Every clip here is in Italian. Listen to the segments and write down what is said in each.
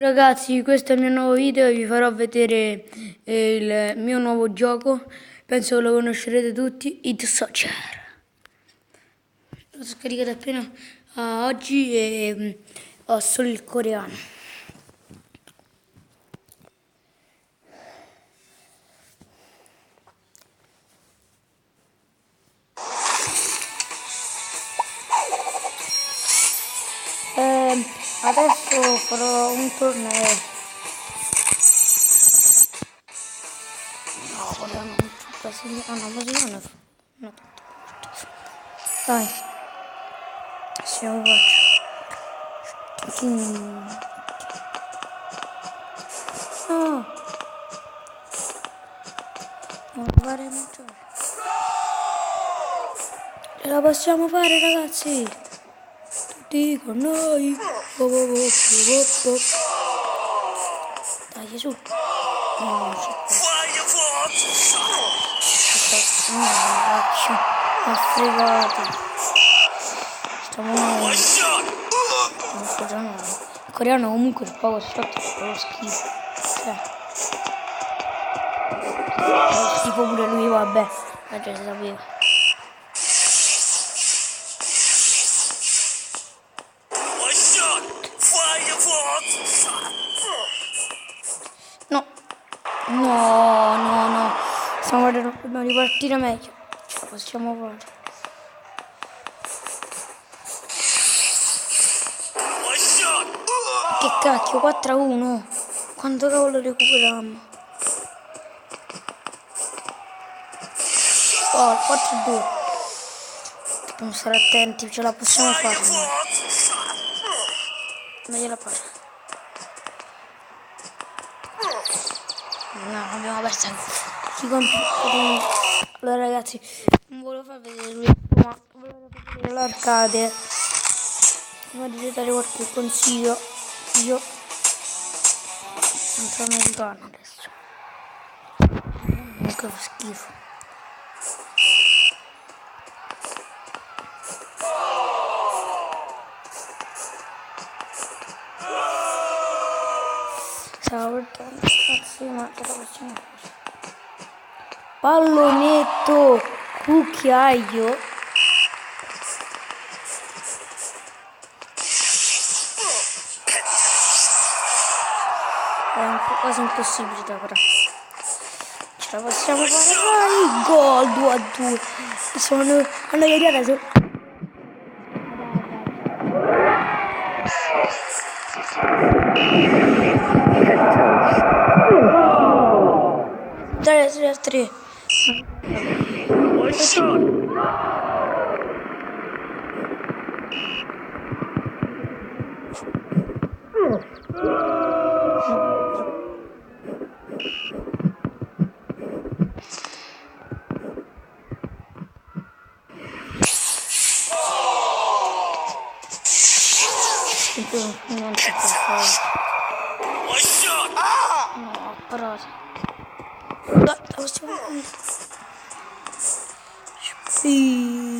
Ragazzi, questo è il mio nuovo video e vi farò vedere il mio nuovo gioco. Penso che lo conoscerete tutti, It Soccer. L'ho scaricato appena oggi e ho solo il coreano. Adesso farò un torneo. No, guarda, non brasiliano, no. Dai, siamo faccio. No, non fare maggiore. Ce la possiamo fare, ragazzi. Tutti con noi. Dai, su. No, non si può. Ho fregato. Stiamo male. Il coreano comunque il poco shot è proprio schifo. È schifo pure lui, vabbè. Ma già si sapeva. No. Dobbiamo ripartire meglio. Ce la possiamo fare. Che cacchio, 4-1. Quanto cavolo recuperiamo? Oh, 4-2. Dobbiamo stare attenti, ce la possiamo fare. Meglio la palla. No, abbiamo perso. Allora ragazzi, non volevo far vedere lui, ma volevo far vedere l'arcade. Prima di dare qualche consiglio, io non sono americano adesso. Comunque fa schifo. Stavo portando spazio, ma ce la facciamo fare. Pallonetto, cucchiaio. È un po' quasi impossibile da fare. Ce la possiamo fare. Vai, gol 2-2. Sono hanno ieri adesso. Tre. Non si può fare. No, però la possiamo fare. Sì.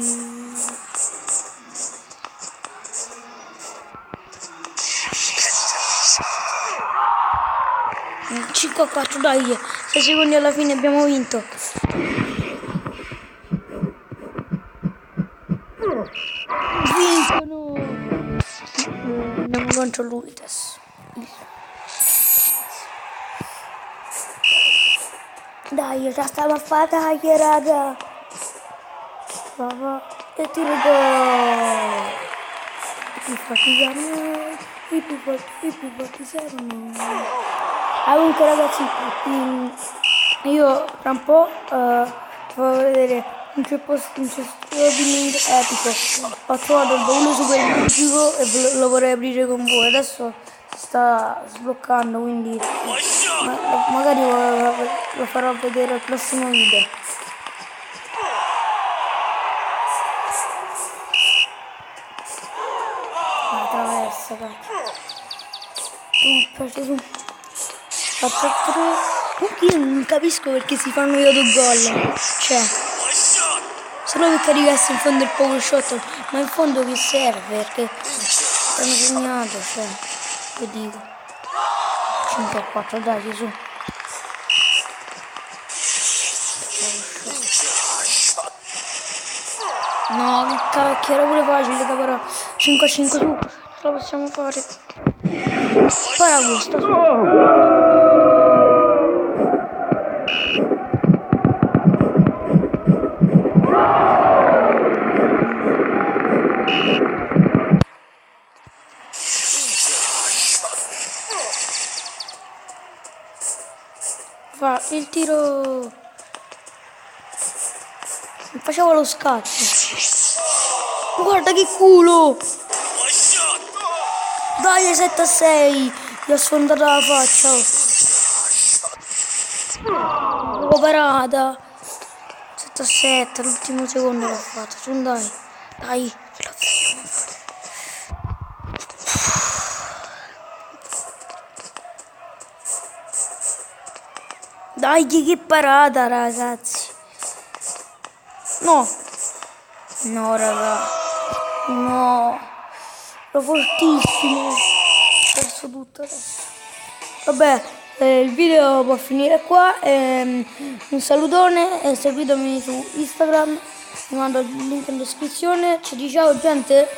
5-4, dai, 6 secondi alla fine abbiamo vinto. Vincono. Andiamo contro lui adesso. Dai, già stava a fare, dai, raga. E tiro gol. I più forti servono. Comunque ragazzi, io tra un po' vi farò vedere un streaming epico. Ho trovato il baule super magico e lo vorrei aprire con voi. Adesso si sta sbloccando, quindi magari lo farò vedere al prossimo video. La traversa, cacchio. Io non capisco perché si fanno gli autogol. Cioè, solo perché arrivasse in fondo il power shot, ma in fondo che serve? Perché hanno segnato, cioè, che dico. 5-4, dai, su. No, che cacchio, era pure facile da però. 5-5 su, ce la possiamo fare. Spara questa, su. Fa il tiro. Facevo lo scatto. Guarda che culo! Dai, 7-6! Gli ho sfondato la faccia. Oh, parata! 7-7, l'ultimo secondo l'ho fatto. Su, dai. Dai, ce la facciamo fare. Dai, che parata, ragazzi. No. No, raga. No. Ero fortissimo. Ho perso tutto adesso. Vabbè, il video può finire qua. Un salutone e seguitemi su Instagram. Vi mando il link in descrizione. Ci ciao gente.